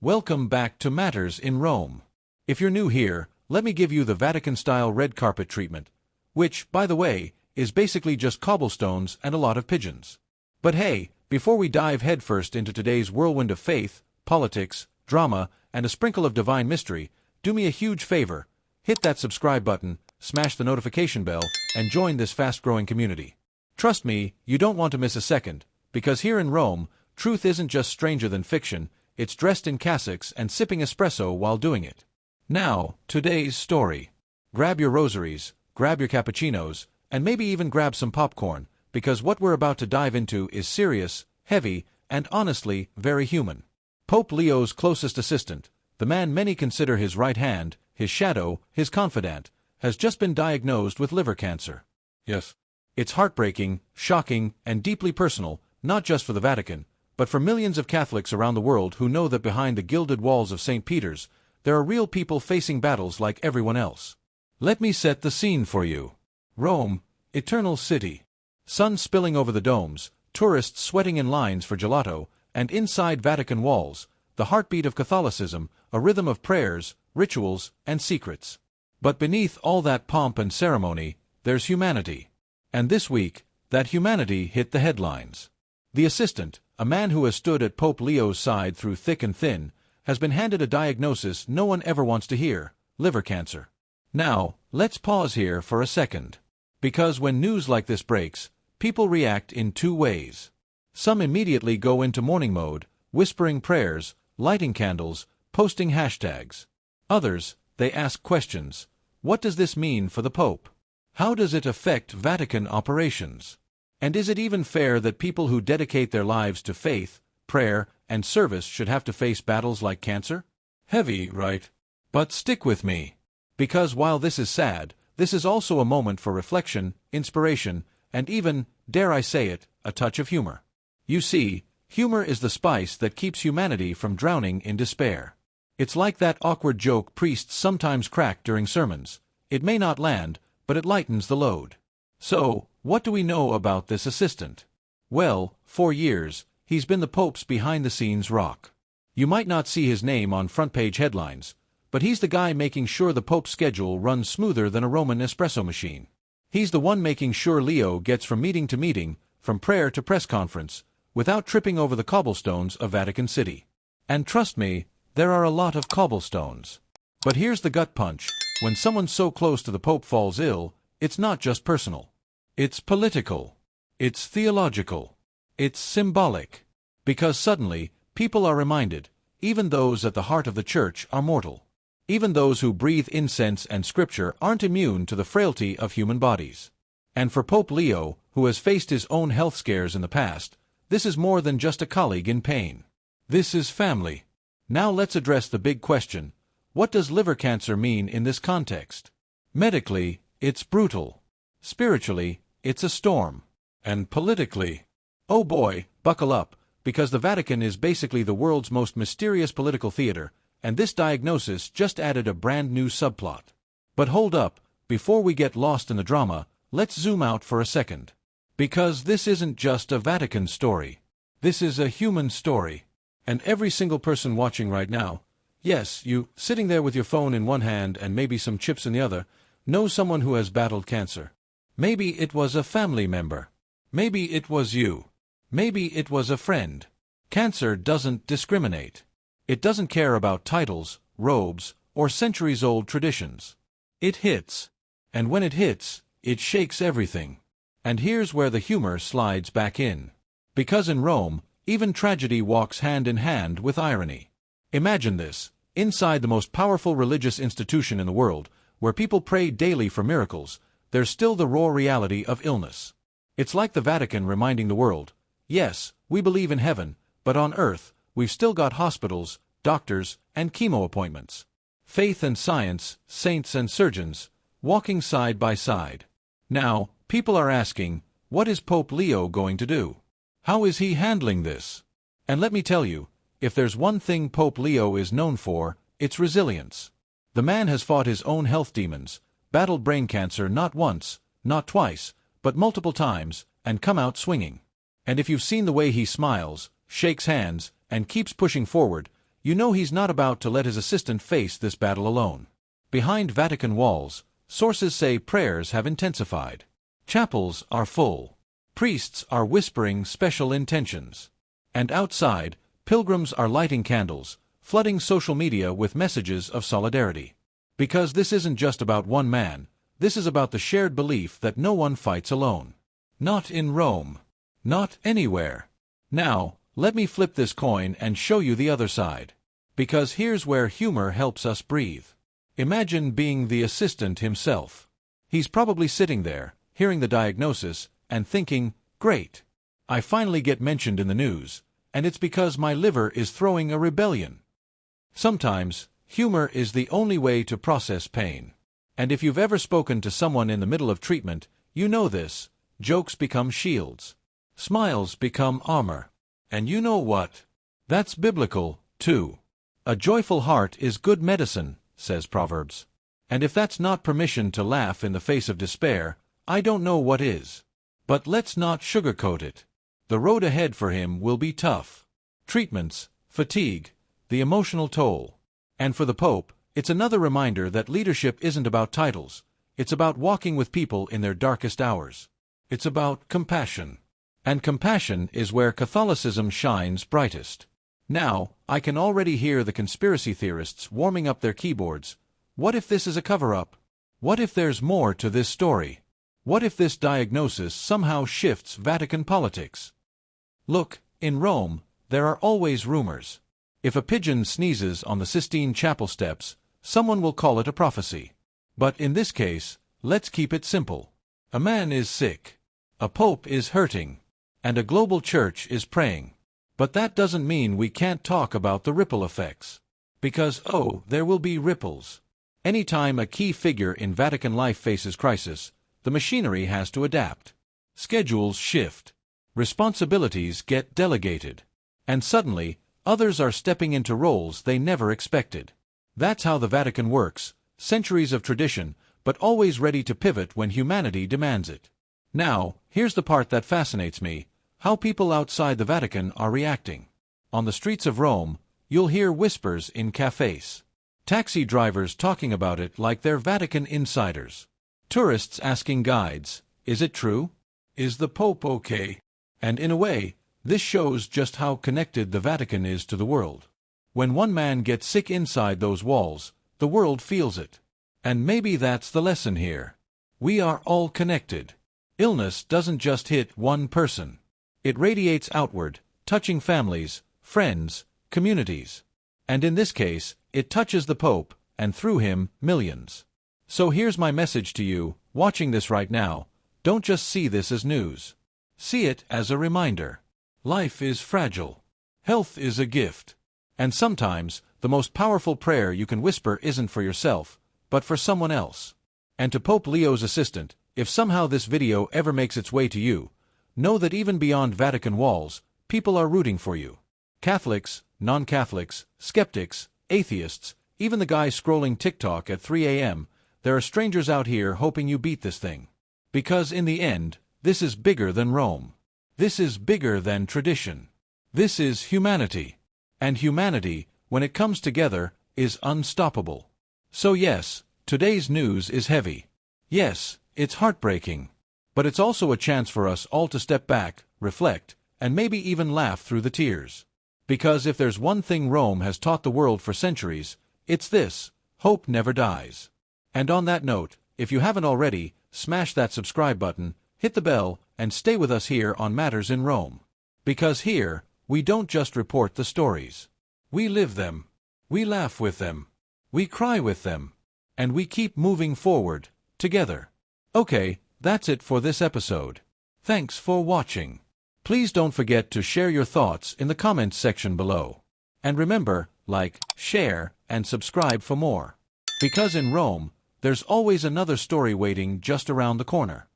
Welcome back to Matters in Rome. If you're new here, let me give you the Vatican-style red carpet treatment, which, by the way, is basically just cobblestones and a lot of pigeons. But hey, before we dive headfirst into today's whirlwind of faith, politics, drama, and a sprinkle of divine mystery, do me a huge favor, hit that subscribe button, smash the notification bell, and join this fast-growing community. Trust me, you don't want to miss a second, because here in Rome, truth isn't just stranger than fiction, it's dressed in cassocks and sipping espresso while doing it. Now, today's story. Grab your rosaries, grab your cappuccinos, and maybe even grab some popcorn, because what we're about to dive into is serious, heavy, and honestly, very human. Pope Leo's closest assistant, the man many consider his right hand, his shadow, his confidant, has just been diagnosed with liver cancer. Yes. It's heartbreaking, shocking, and deeply personal, not just for the Vatican, but for millions of Catholics around the world who know that behind the gilded walls of St. Peter's, there are real people facing battles like everyone else. Let me set the scene for you. Rome, eternal city. Sun spilling over the domes, tourists sweating in lines for gelato, and inside Vatican walls, the heartbeat of Catholicism, a rhythm of prayers, rituals, and secrets. But beneath all that pomp and ceremony, there's humanity. And this week, that humanity hit the headlines. The assistant, a man who has stood at Pope Leo's side through thick and thin, has been handed a diagnosis no one ever wants to hear: liver cancer. Now, let's pause here for a second. Because when news like this breaks, people react in two ways. Some immediately go into mourning mode, whispering prayers, lighting candles, posting hashtags. Others, they ask questions. What does this mean for the Pope? How does it affect Vatican operations? And is it even fair that people who dedicate their lives to faith, prayer, and service should have to face battles like cancer? Heavy, right? But stick with me. Because while this is sad, this is also a moment for reflection, inspiration, and even, dare I say it, a touch of humor. You see, humor is the spice that keeps humanity from drowning in despair. It's like that awkward joke priests sometimes crack during sermons. It may not land, but it lightens the load. So, what do we know about this assistant? Well, for years, he's been the Pope's behind-the-scenes rock. You might not see his name on front-page headlines, but he's the guy making sure the Pope's schedule runs smoother than a Roman espresso machine. He's the one making sure Leo gets from meeting to meeting, from prayer to press conference, without tripping over the cobblestones of Vatican City. And trust me, there are a lot of cobblestones. But here's the gut punch: when someone so close to the Pope falls ill, it's not just personal. It's political. It's theological. It's symbolic. Because suddenly, people are reminded, even those at the heart of the Church are mortal. Even those who breathe incense and scripture aren't immune to the frailty of human bodies. And for Pope Leo, who has faced his own health scares in the past, this is more than just a colleague in pain. This is family. Now let's address the big question: what does liver cancer mean in this context? Medically, it's brutal. Spiritually, it's a storm. And politically, oh boy, buckle up, because the Vatican is basically the world's most mysterious political theater, and this diagnosis just added a brand new subplot. But hold up, before we get lost in the drama, let's zoom out for a second. Because this isn't just a Vatican story. This is a human story. And every single person watching right now, yes, you, sitting there with your phone in one hand and maybe some chips in the other, knows someone who has battled cancer. Maybe it was a family member. Maybe it was you. Maybe it was a friend. Cancer doesn't discriminate. It doesn't care about titles, robes, or centuries-old traditions. It hits. And when it hits, it shakes everything. And here's where the humor slides back in. Because in Rome, even tragedy walks hand in hand with irony. Imagine this: inside the most powerful religious institution in the world, where people pray daily for miracles, there's still the raw reality of illness. It's like the Vatican reminding the world, yes, we believe in heaven, but on earth, we've still got hospitals, doctors, and chemo appointments. Faith and science, saints and surgeons, walking side by side. Now, people are asking, what is Pope Leo going to do? How is he handling this? And let me tell you, if there's one thing Pope Leo is known for, it's resilience. The man has fought his own health demons, battled brain cancer not once, not twice, but multiple times, and come out swinging. And if you've seen the way he smiles, shakes hands, and keeps pushing forward, you know he's not about to let his assistant face this battle alone. Behind Vatican walls, sources say prayers have intensified. Chapels are full. Priests are whispering special intentions. And outside, pilgrims are lighting candles, flooding social media with messages of solidarity. Because this isn't just about one man, this is about the shared belief that no one fights alone. Not in Rome. Not anywhere. Now, let me flip this coin and show you the other side. Because here's where humor helps us breathe. Imagine being the assistant himself. He's probably sitting there, hearing the diagnosis, and thinking, great. I finally get mentioned in the news, and it's because my liver is throwing a rebellion. Sometimes, humor is the only way to process pain. And if you've ever spoken to someone in the middle of treatment, you know this. Jokes become shields. Smiles become armor. And you know what? That's biblical, too. A joyful heart is good medicine, says Proverbs. And if that's not permission to laugh in the face of despair, I don't know what is. But let's not sugarcoat it. The road ahead for him will be tough. Treatments, fatigue, the emotional toll. And for the Pope, it's another reminder that leadership isn't about titles. It's about walking with people in their darkest hours. It's about compassion. And compassion is where Catholicism shines brightest. Now, I can already hear the conspiracy theorists warming up their keyboards. What if this is a cover-up? What if there's more to this story? What if this diagnosis somehow shifts Vatican politics? Look, in Rome, there are always rumors. If a pigeon sneezes on the Sistine Chapel steps, someone will call it a prophecy. But in this case, let's keep it simple. A man is sick. A pope is hurting. And a global church is praying. But that doesn't mean we can't talk about the ripple effects. Because, there will be ripples. Anytime a key figure in Vatican life faces crisis, the machinery has to adapt. Schedules shift. Responsibilities get delegated. And suddenly, others are stepping into roles they never expected. That's how the Vatican works, centuries of tradition, but always ready to pivot when humanity demands it. Now, here's the part that fascinates me. How people outside the Vatican are reacting. On the streets of Rome, you'll hear whispers in cafes. Taxi drivers talking about it like they're Vatican insiders. Tourists asking guides, is it true? Is the Pope okay? And in a way, this shows just how connected the Vatican is to the world. When one man gets sick inside those walls, the world feels it. And maybe that's the lesson here. We are all connected. Illness doesn't just hit one person. It radiates outward, touching families, friends, communities. And in this case, it touches the Pope, and through him, millions. So here's my message to you, watching this right now. Don't just see this as news. See it as a reminder. Life is fragile. Health is a gift. And sometimes, the most powerful prayer you can whisper isn't for yourself, but for someone else. And to Pope Leo's assistant, if somehow this video ever makes its way to you, know that even beyond Vatican walls, people are rooting for you. Catholics, non-Catholics, skeptics, atheists, even the guy scrolling TikTok at 3 a.m., there are strangers out here hoping you beat this thing. Because in the end, this is bigger than Rome. This is bigger than tradition. This is humanity. And humanity, when it comes together, is unstoppable. So yes, today's news is heavy. Yes, it's heartbreaking. But it's also a chance for us all to step back, reflect, and maybe even laugh through the tears. Because if there's one thing Rome has taught the world for centuries, it's this: hope never dies. And on that note, if you haven't already, smash that subscribe button, hit the bell, and stay with us here on Matters in Rome. Because here, we don't just report the stories. We live them. We laugh with them. We cry with them. And we keep moving forward, together. Okay, that's it for this episode. Thanks for watching. Please don't forget to share your thoughts in the comments section below. And remember, like, share, and subscribe for more. Because in Rome, there's always another story waiting just around the corner.